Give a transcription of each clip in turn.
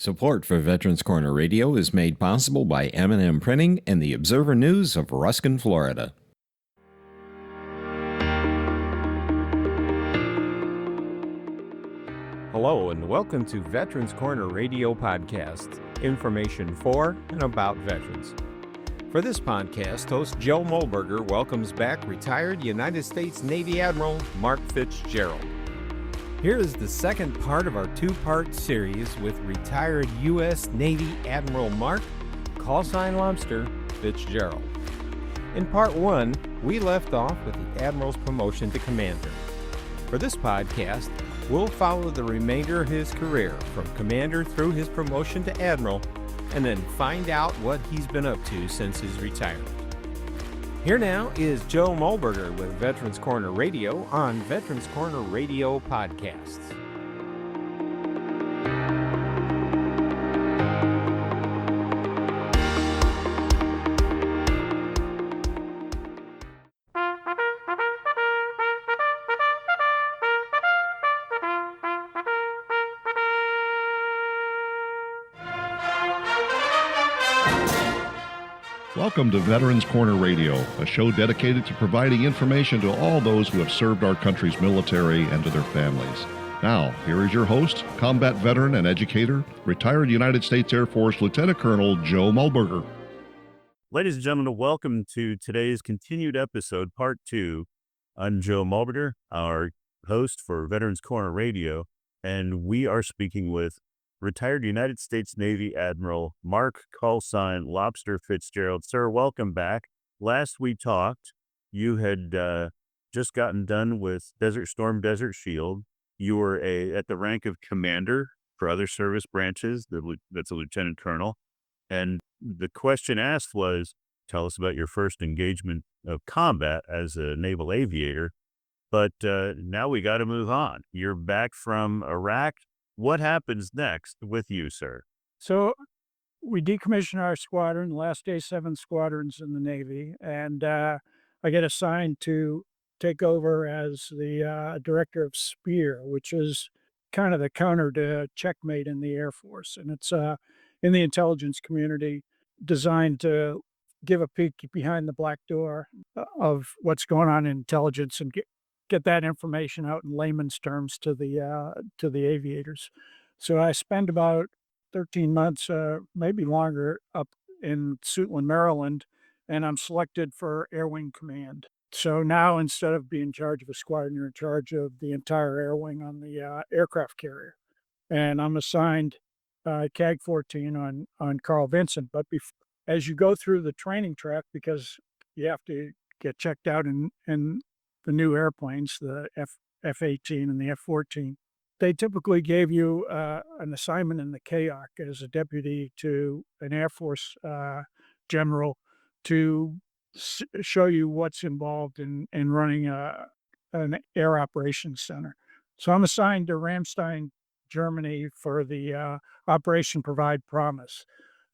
Support for Veterans Corner Radio is made possible by M&M Printing and the Observer News of Ruskin, Florida. Hello and welcome to Veterans Corner Radio Podcast, information for and about veterans. For this podcast, host Joe Molberger welcomes back retired United States Navy Admiral Mark Fitzgerald. Here is the second part of our two-part series with retired U.S. Navy Admiral Mark, callsign Lobster, Fitzgerald. In part one, we left off with the Admiral's promotion to commander. For this podcast, we'll follow the remainder of his career from commander through his promotion to admiral, and then find out what he's been up to since his retirement. Here now is Joe Molberger with Veterans Corner Radio on Veterans Corner Radio Podcasts. Welcome to Veterans Corner Radio, a show dedicated to providing information to all those who have served our country's military and to their families. Now, here is your host, combat veteran and educator, retired United States Air Force Lieutenant Colonel Joe Molberger. Ladies and gentlemen, welcome to today's continued episode, part two. I'm Joe Molberger, our host for Veterans Corner Radio, and we are speaking with retired United States Navy Admiral Mark callsign Lobster Fitzgerald. Sir, welcome back. Last we talked, you had just gotten done with Desert Storm, Desert Shield. You were at the rank of commander for other service branches. That's a lieutenant colonel. And the question asked was, tell us about your first engagement of combat as a naval aviator. But now we got to move on. You're back from Iraq. What happens next with you, sir? So we decommissioned our squadron, last day 7 squadrons in the Navy, and I get assigned to take over as the director of SPEAR, which is kind of the counter to Checkmate in the Air Force. And it's in the intelligence community, designed to give a peek behind the black door of what's going on in intelligence and get that information out in layman's terms to the aviators. So I spent about 13 months, maybe longer, up in Suitland, Maryland, and I'm selected for Air Wing Command. So now, instead of being in charge of a squadron, you're in charge of the entire air wing on the aircraft carrier. And I'm assigned CAG 14 on Carl Vinson. But as you go through the training track, because you have to get checked out in the new airplanes, the F-18 and the F-14, they typically gave you an assignment in the KOC as a deputy to an Air Force general to show you what's involved in running an air operations center. So I'm assigned to Ramstein, Germany for the Operation Provide Promise,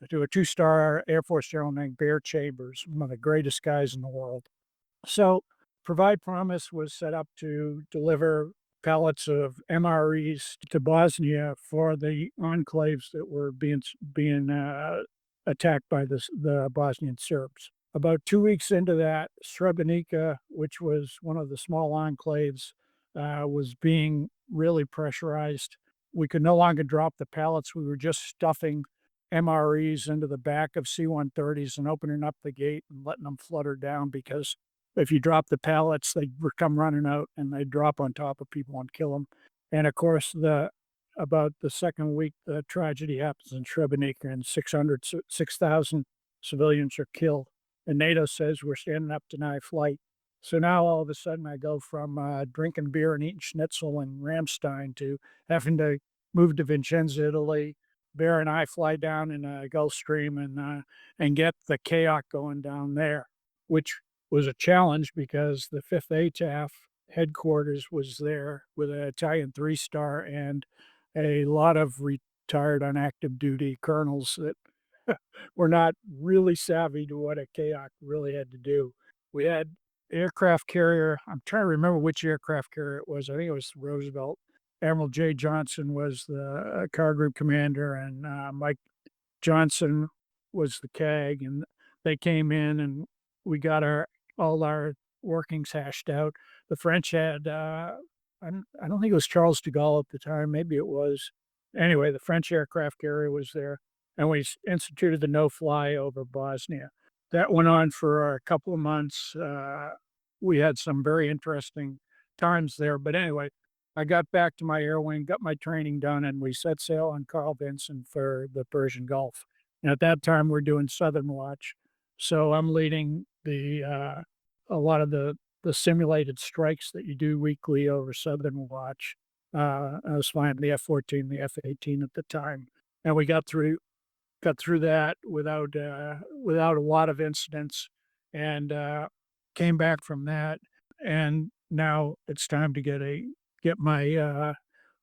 to a 2-star Air Force general named Bear Chambers, one of the greatest guys in the world. So Provide Promise was set up to deliver pallets of MREs to Bosnia for the enclaves that were being attacked by the Bosnian Serbs. About 2 weeks into that, Srebrenica, which was one of the small enclaves, was being really pressurized. We could no longer drop the pallets. We were just stuffing MREs into the back of C-130s and opening up the gate and letting them flutter down, because if you drop the pallets, they come running out and they drop on top of people and kill them. And of course, about the second week, the tragedy happens in Srebrenica, and 6,000 civilians are killed. And NATO says we're standing up to deny flight. So now all of a sudden I go from drinking beer and eating schnitzel in Ramstein to having to move to Vicenza, Italy. Bear and I fly down in a Gulfstream and get the KOC going down there, which was a challenge because the 5th ATAF headquarters was there with an Italian 3-star and a lot of retired on active duty colonels that were not really savvy to what a KOC really had to do. We had aircraft carrier, I'm trying to remember which aircraft carrier it was. I think it was Roosevelt. Admiral J. Johnson was the car group commander, and Mike Johnson was the CAG, and they came in and we got all our workings hashed out. The French had I don't think it was Charles de Gaulle at the time, maybe it was. Anyway, the French aircraft carrier was there, and we instituted the no-fly over Bosnia. That went on for a couple of months. We had some very interesting times there, but anyway, I got back to my air wing, got my training done, and we set sail on Carl Vinson for the Persian Gulf. And at that time, we're doing Southern Watch, so I'm leading a lot of the simulated strikes that you do weekly over Southern Watch. I was flying the F-14, the F-18 at the time, and we got through that without a lot of incidents, and came back from that, and now it's time to get my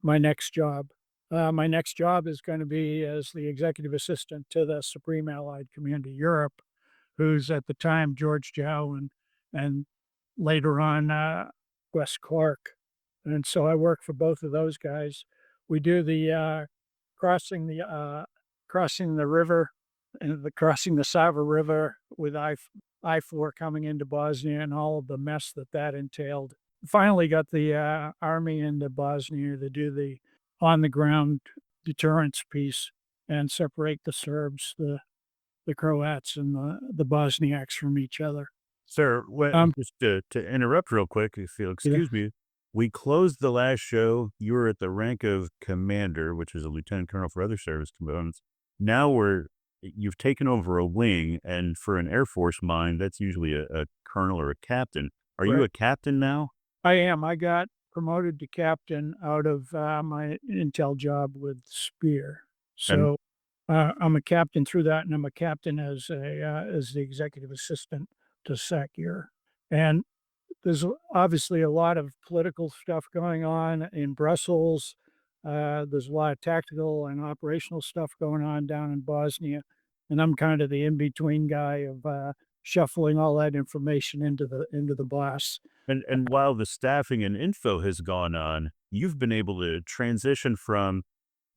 next job. My next job is going to be as the executive assistant to the Supreme Allied Commander Europe, who's at the time George Jow and later on Wes Clark, and so I work for both of those guys. We do the crossing the crossing the river and crossing the Sava River with I-4 coming into Bosnia and all of the mess that entailed. Finally got the army into Bosnia to do the on-the-ground deterrence piece and separate the Serbs, the Croats, and the Bosniaks from each other. Sir, just to interrupt real quick, if you'll excuse me, we closed the last show. You were at the rank of commander, which is a lieutenant colonel for other service components. Now you've taken over a wing, and for an Air Force mind, that's usually a colonel or a captain. Are you a captain now? I am. I got promoted to captain out of my intel job with Spear. So I'm a captain through that, and I'm a captain as the executive assistant to SACEUR. And there's obviously a lot of political stuff going on in Brussels. There's a lot of tactical and operational stuff going on down in Bosnia, and I'm kind of the in-between guy of shuffling all that information into the blast. And while the staffing and info has gone on, you've been able to transition from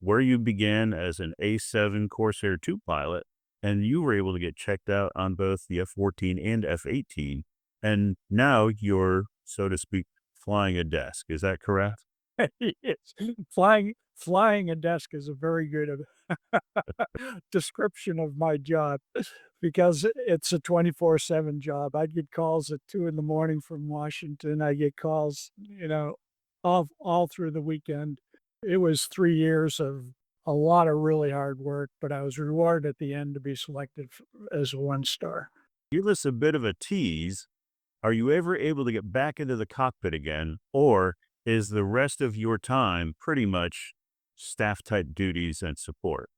where you began as an A7 Corsair 2 pilot, and you were able to get checked out on both the F-14 and F-18, and now you're, so to speak, flying a desk. Is that correct? Yes. Flying a desk is a very good description of my job because it's a 24/7 job. I get calls at 2 in the morning from Washington. I get calls, all through the weekend. It was 3 years of a lot of really hard work, but I was rewarded at the end to be selected as a 1-star. Give us a bit of a tease. Are you ever able to get back into the cockpit again, or is the rest of your time pretty much staff-type duties and support?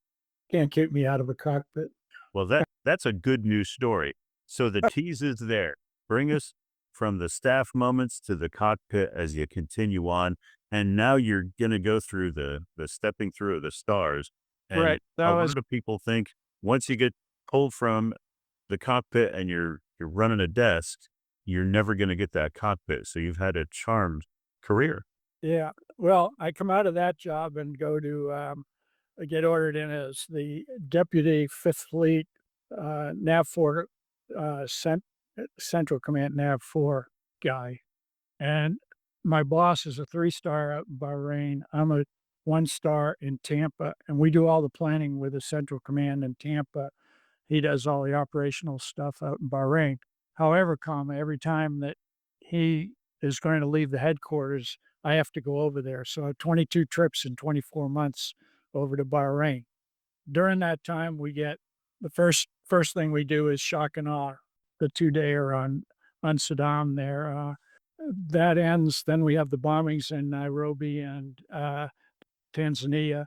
Can't keep me out of a cockpit. Well, that's a good news story. So the tease is there. Bring us from the staff moments to the cockpit as you continue on. And now you're going to go through the stepping through of the stars. And Right. a lot of people think once you get pulled from the cockpit and you're running a desk, you're never going to get that cockpit. So you've had a charmed career. Yeah. Well, I come out of that job and go to get ordered in as the Deputy Fifth Fleet Nav 4 Central Command Nav 4 guy. And my boss is a 3-star out in Bahrain. I'm a 1-star in Tampa, and we do all the planning with the Central Command in Tampa. He does all the operational stuff out in Bahrain. However, every time that he is going to leave the headquarters, I have to go over there. So I have 22 trips in 24 months over to Bahrain. During that time, we get the first thing we do is shock and awe, the 2-dayer on Saddam there. That ends. Then we have the bombings in Nairobi and Tanzania,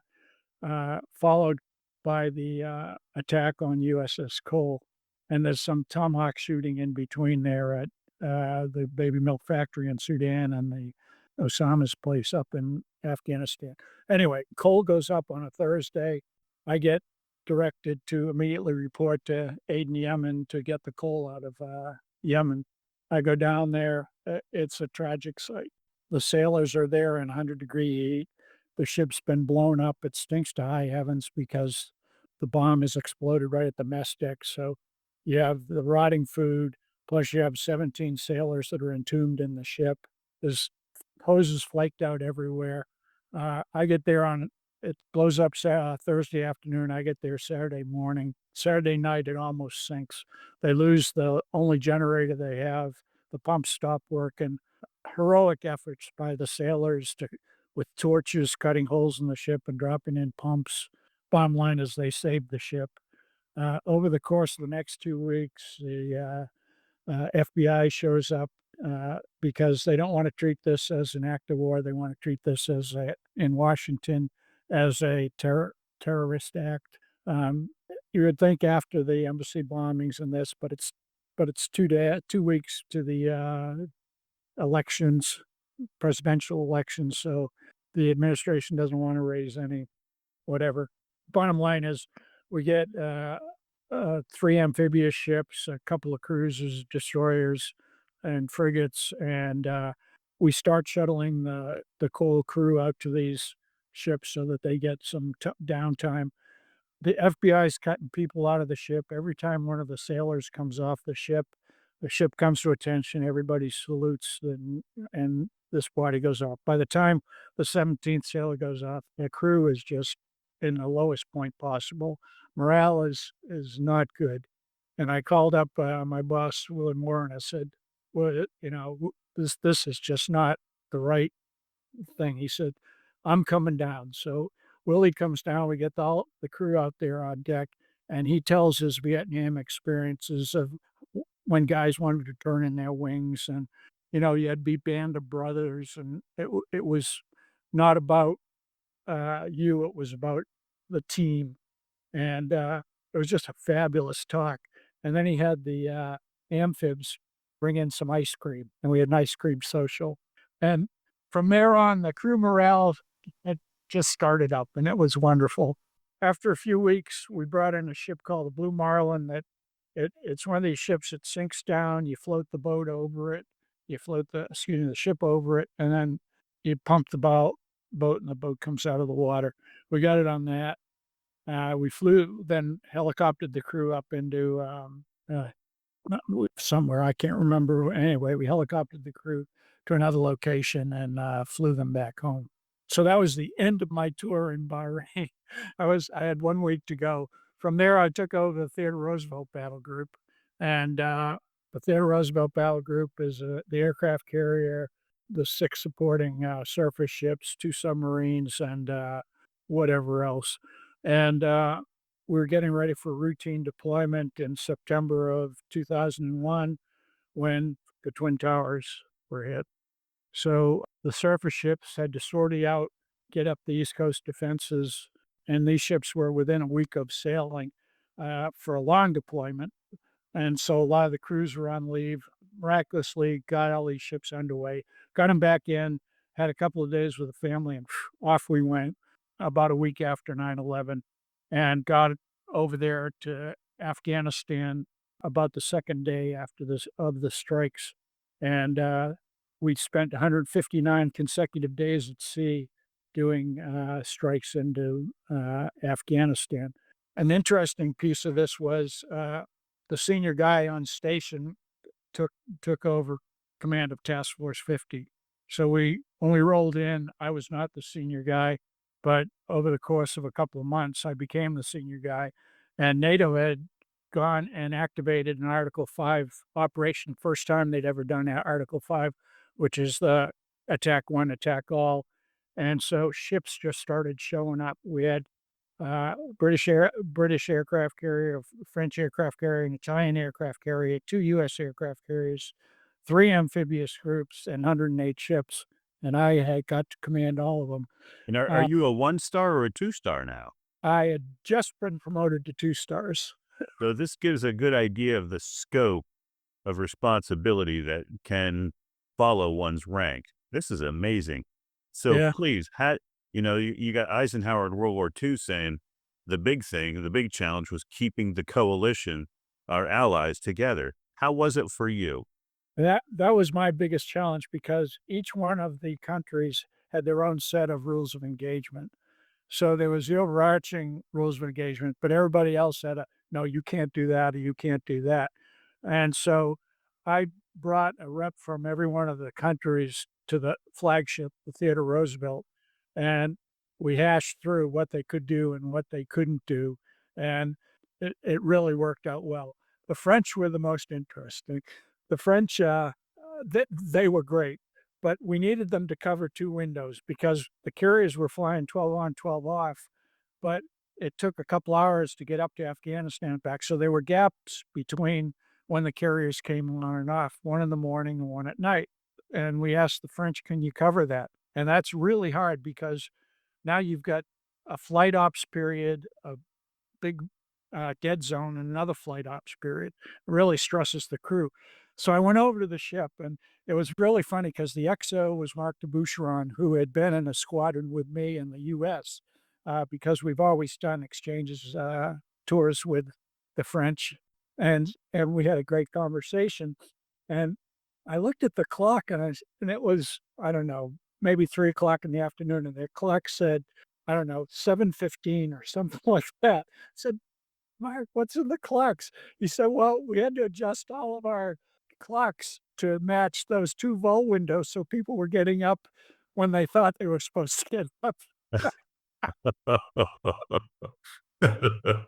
followed by the attack on USS Cole. And there's some Tomahawk shooting in between there at the baby milk factory in Sudan and the Osama's place up in Afghanistan. Anyway, Cole goes up on a Thursday. I get directed to immediately report to Aden, Yemen to get the coal out of Yemen. I go down there. It's a tragic sight. The sailors are there in 100-degree heat. the ship's been blown up. It stinks to high heavens because the bomb has exploded right at the mess deck. So you have the rotting food, plus you have 17 sailors that are entombed in the ship. There's hoses flaked out everywhere. I get there on it blows up Thursday afternoon. I get there Saturday morning. Saturday night, it almost sinks. They lose the only generator they have. The pumps stop working. Heroic efforts by the sailors to, with torches, cutting holes in the ship and dropping in pumps. Bottom line is they saved the ship. Over the course of the next 2 weeks, the FBI shows up because they don't want to treat this as an act of war. They want to treat this as in Washington as a terrorist act. You would think after the embassy bombings and this, but it's 2 weeks to the elections, presidential elections. So the administration doesn't want to raise any whatever. Bottom line is, we get 3 amphibious ships, a couple of cruisers, destroyers, and frigates, and we start shuttling the coal crew out to these ships so that they get some downtime. The FBI is cutting people out of the ship. Every time one of the sailors comes off the ship comes to attention, everybody salutes, and this body goes off. By the time the 17th sailor goes off, the crew is just in the lowest point possible. Morale is not good. And I called up my boss, Willard Moore, and I said, "Well, this is just not the right thing." He said, "I'm coming down." So Willie comes down. We get all the crew out there on deck, and he tells his Vietnam experiences of when guys wanted to turn in their wings, and you had to be band of brothers, and it was not about you; it was about the team, and it was just a fabulous talk. And then he had the amphibs bring in some ice cream, and we had an ice cream social. And from there on, the crew morale had just started up, and it was wonderful. After a few weeks, we brought in a ship called the Blue Marlin. It's one of these ships that sinks down. You float the boat over it. You float the ship over it, and then you pump the boat, and the boat comes out of the water. We got it on that. We flew, then helicoptered the crew up into somewhere, I can't remember. Anyway, we helicoptered the crew to another location and flew them back home. So that was the end of my tour in Bahrain. I had 1 week to go. From there, I took over the Theodore Roosevelt Battle Group, and the Theodore Roosevelt Battle Group is the aircraft carrier, the 6 supporting surface ships, 2 submarines, and whatever else. And we were getting ready for routine deployment in September of 2001 when the Twin Towers were hit. So the surface ships had to sortie out, get up the East Coast defenses, and these ships were within a week of sailing for a long deployment. And so a lot of the crews were on leave. Miraculously, got all these ships underway, got them back in, had a couple of days with the family, and off we went about a week after 9/11, and got over there to Afghanistan about the second day after the strikes. And we spent 159 consecutive days at sea doing strikes into Afghanistan. An interesting piece of this was the senior guy on station took over command of Task Force 50. So when we rolled in, I was not the senior guy, but over the course of a couple of months, I became the senior guy. And NATO had gone and activated an Article 5 operation, first time they'd ever done Article 5, which is the attack one, attack all. And so ships just started showing up. We had British aircraft carrier, French aircraft carrier, an Italian aircraft carrier, 2 U.S. aircraft carriers, 3 amphibious groups, and 108 ships. And I had got to command all of them. And are you a 1-star or a 2-star now? I had just been promoted to 2 stars. So this gives a good idea of the scope of responsibility that can follow one's rank. This is amazing. So Yeah. please, you got Eisenhower in World War II saying the big challenge was keeping the coalition, our allies, together. How was it for you? That was my biggest challenge because each one of the countries had their own set of rules of engagement. So there was the overarching rules of engagement, but everybody else had a, no, you can't do that, or you can't do that. And so I brought a rep from every one of the countries to the flagship, the Theodore Roosevelt, and we hashed through what they could do and what they couldn't do. And it really worked out well. The French were the most interesting. The French, they were great, but we needed them to cover two windows because the carriers were flying 12 on, 12 off, but it took a couple hours to get up to Afghanistan and back. So there were gaps between when the carriers came on and off, one in the morning and one at night. And we asked the French, can you cover that? And that's really hard because now you've got a flight ops period, a big dead zone, and another flight ops period. It really stresses the crew. So I went over to the ship, and it was really funny because the XO was Mark de Boucheron, who had been in a squadron with me in the U.S. Because we've always done exchanges, tours with the French, and we had a great conversation. And I looked at the clock, and it was, I don't know, maybe 3 o'clock in the afternoon, and the clock said, I don't know, 7:15 or something like that. I said, Mark, what's in the clocks? He said, well, we had to adjust all of our clocks to match those two vol windows so people were getting up when they thought they were supposed to get up.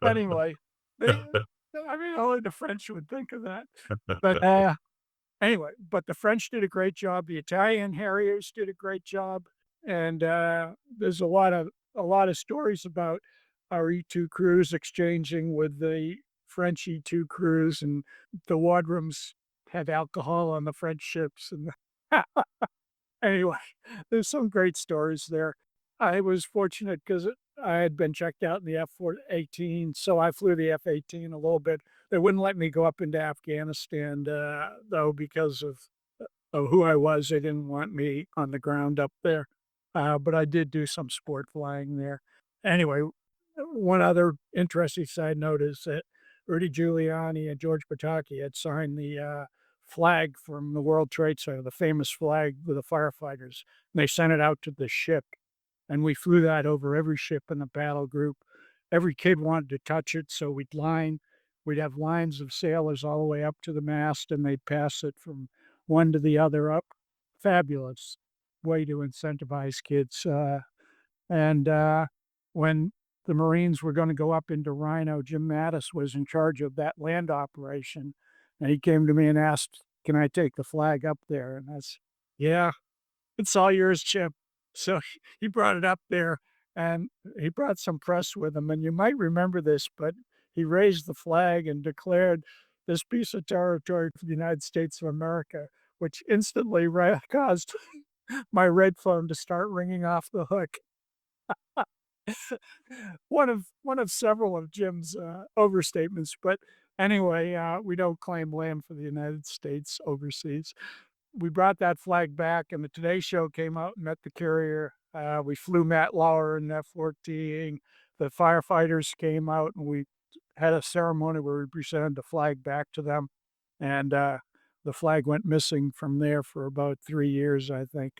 Anyway, they, I mean, only the French would think of that. But anyway, but the French did a great job. The Italian Harriers did a great job, and there's a lot of stories about our E2 crews exchanging with the French E2 crews, and the wardrooms had alcohol on the French ships. And anyway, there's some great stories there. I was fortunate because I had been checked out in the F-18, so I flew the F-18 a little bit. They wouldn't let me go up into Afghanistan, though, because of who I was. They didn't want me on the ground up there, but I did do some sport flying there. Anyway, one other interesting side note is that Rudy Giuliani and George Pataki had signed the flag from the World Trade Center, the famous flag with the firefighters, and they sent it out to the ship. And we flew that over every ship in the battle group. Every kid wanted to touch it, so we'd have lines of sailors all the way up to the mast, and they'd pass it from one to the other up. Fabulous way to incentivize kids. And when the Marines were going to go up into Rhino, Jim Mattis was in charge of that land operation. And he came to me and asked, can I take the flag up there? And yeah, it's all yours, Chip. So he brought it up there, and he brought some press with him. And you might remember this, but he raised the flag and declared this piece of territory for the United States of America, which instantly caused my red phone to start ringing off the hook. One of several of Jim's overstatements, but anyway, we don't claim land for the United States overseas. We brought that flag back, and the Today Show came out and met the carrier. We flew Matt Lauer in F-14. The firefighters came out, and we had a ceremony where we presented the flag back to them. And the flag went missing from there for about 3 years, I think.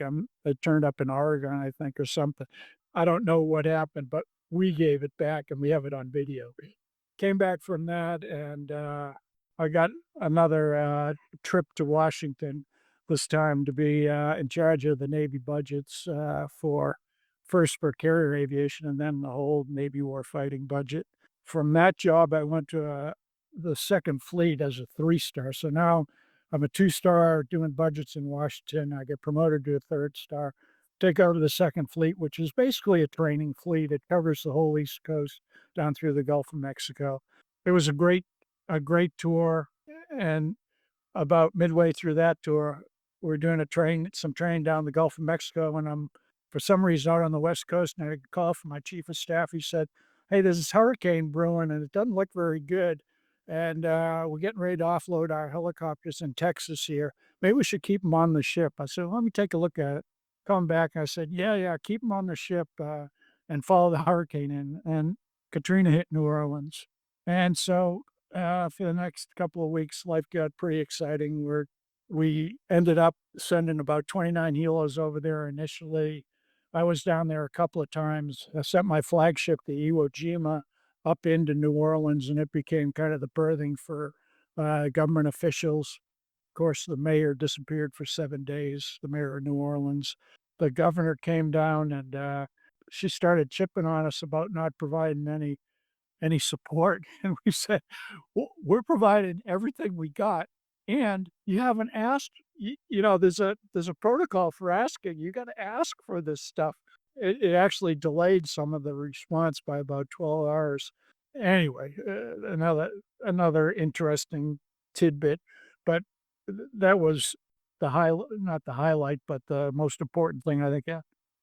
It turned up in Oregon, I think, or something. I don't know what happened, but we gave it back, and we have it on video. Came back from that, and I got another trip to Washington, this time to be in charge of the Navy budgets for carrier aviation and then the whole Navy warfighting budget. From that job, I went to the Second Fleet as a 3-star. So now I'm a 2-star doing budgets in Washington. I get promoted to a 3rd-star, take over the Second Fleet, which is basically a training fleet. It covers the whole East Coast down through the Gulf of Mexico. It was a great tour, and about midway through that tour, we were doing some training down the Gulf of Mexico, and I'm for some reason out on the West Coast, and I got a call from my chief of staff. He said, hey, there's this hurricane brewing, and it doesn't look very good, and we're getting ready to offload our helicopters in Texas here. Maybe we should keep them on the ship. I said, let me take a look at it. Come back, I said, yeah, keep them on the ship and follow the hurricane in. And Katrina hit New Orleans. And so for the next couple of weeks, life got pretty exciting. We ended up sending about 29 helos over there initially. I was down there a couple of times. I sent my flagship, the Iwo Jima, up into New Orleans, and it became kind of the birthing for government officials. Of course, the mayor disappeared for 7 days, the mayor of New Orleans. The governor came down and she started chipping on us about not providing any support. And we said, We're providing everything we got. And you haven't asked, there's a protocol for asking. You got to ask for this stuff. It actually delayed some of the response by about 12 hours. Anyway, another interesting tidbit, but that was not the highlight, but the most important thing I think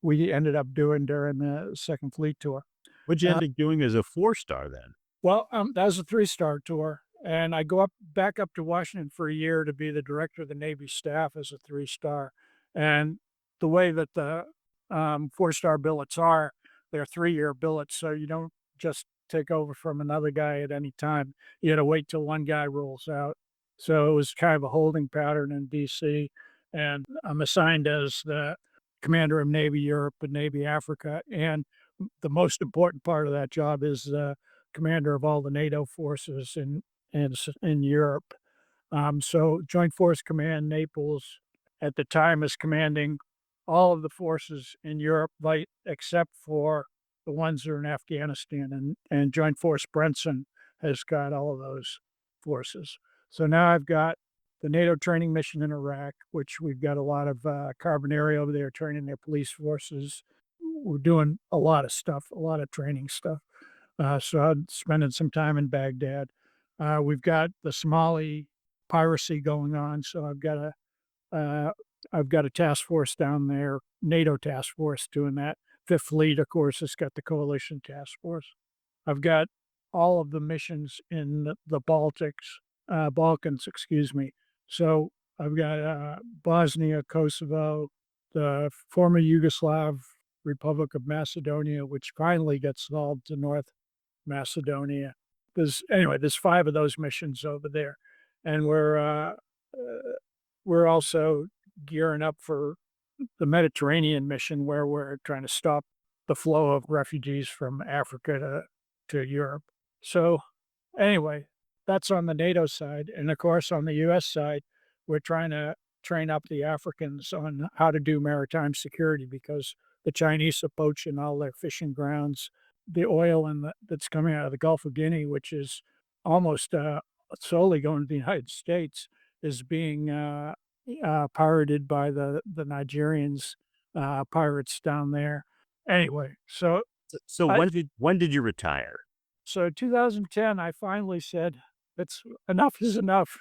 we ended up doing during the Second Fleet Tour. What'd you end up doing as a 4-star then? Well, that was a 3-star tour, and I go back up to Washington for a year to be the director of the Navy staff as a 3-star. And the way that the 4-star billets are, they're 3-year billets, so you don't just take over from another guy at any time. You got to wait till one guy rolls out. So it was kind of a holding pattern in D.C., and I'm assigned as the commander of Navy Europe and Navy Africa, and the most important part of that job is the commander of all the NATO forces in Europe. So Joint Force Command Naples at the time is commanding all of the forces in Europe, except for the ones that are in Afghanistan, and Joint Force Brenson has got all of those forces. So now I've got the NATO training mission in Iraq, which we've got a lot of Carbonari over there training their police forces. We're doing a lot of stuff, a lot of training stuff. So I'm spending some time in Baghdad. We've got the Somali piracy going on, so I've got a task force down there, NATO task force doing that. Fifth Fleet, of course, has got the coalition task force. I've got all of the missions in the Balkans, excuse me. So I've got Bosnia, Kosovo, the former Yugoslav Republic of Macedonia, which finally got solved to North Macedonia. There's 5 of those missions over there, and we're also gearing up for the Mediterranean mission, where we're trying to stop the flow of refugees from Africa to Europe. So anyway, that's on the NATO side, and of course on the U.S. side, we're trying to train up the Africans on how to do maritime security, because the Chinese are poaching all their fishing grounds. The oil that's coming out of the Gulf of Guinea, which is almost solely going to the United States, is being pirated by the Nigerians, pirates down there. Anyway, so So I- when did you retire? so 2010, I finally said, enough is enough.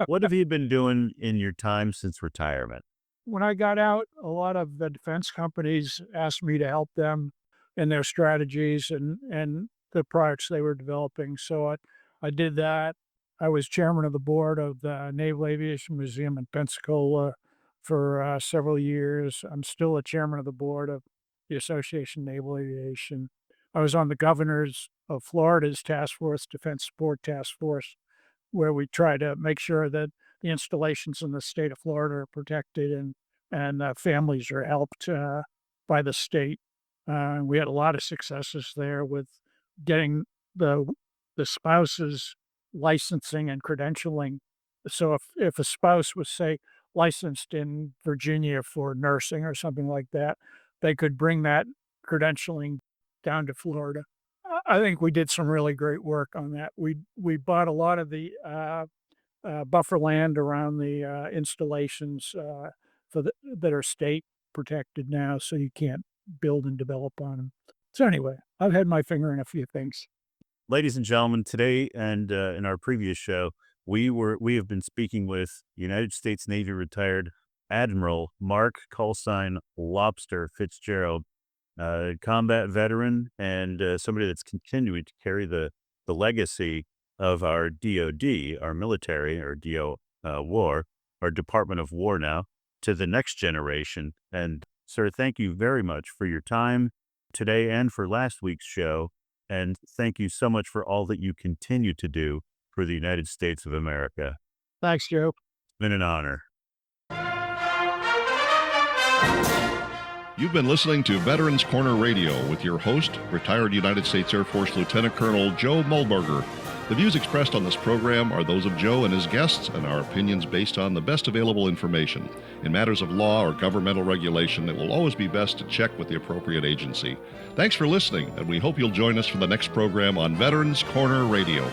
What have you been doing in your time since retirement? When I got out, a lot of the defense companies asked me to help them in their strategies and the products they were developing. So I did that. I was chairman of the board of the Naval Aviation Museum in Pensacola for several years. I'm still a chairman of the board of the Association of Naval Aviation. I was on the governors of Florida's task force, Defense Support Task Force, where we try to make sure that the installations in the state of Florida are protected and families are helped by the state. We had a lot of successes there with getting the spouses licensing and credentialing. So if a spouse was, say, licensed in Virginia for nursing or something like that, they could bring that credentialing down to Florida. I think we did some really great work on that. We bought a lot of the buffer land around the installations that are state protected now, so you can't build and develop on them. So anyway, I've had my finger in a few things. Ladies and gentlemen, today and in our previous show, we have been speaking with United States Navy retired Admiral Mark Callsign Lobster Fitzgerald, combat veteran and somebody that's continuing to carry the legacy of our DoD, our military, our War, our Department of War now, to the next generation. And sir, thank you very much for your time today and for last week's show. And thank you so much for all that you continue to do for the United States of America. Thanks, Joe. It's been an honor. You've been listening to Veterans Corner Radio with your host, retired United States Air Force Lieutenant Colonel Joe Mulberger. The views expressed on this program are those of Joe and his guests and are opinions based on the best available information. In matters of law or governmental regulation, it will always be best to check with the appropriate agency. Thanks for listening, and we hope you'll join us for the next program on Veterans Corner Radio.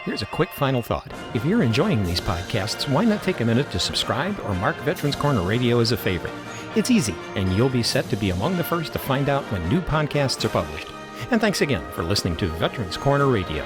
Here's a quick final thought. If you're enjoying these podcasts, why not take a minute to subscribe or mark Veterans Corner Radio as a favorite? It's easy, and you'll be set to be among the first to find out when new podcasts are published. And thanks again for listening to Veterans Corner Radio.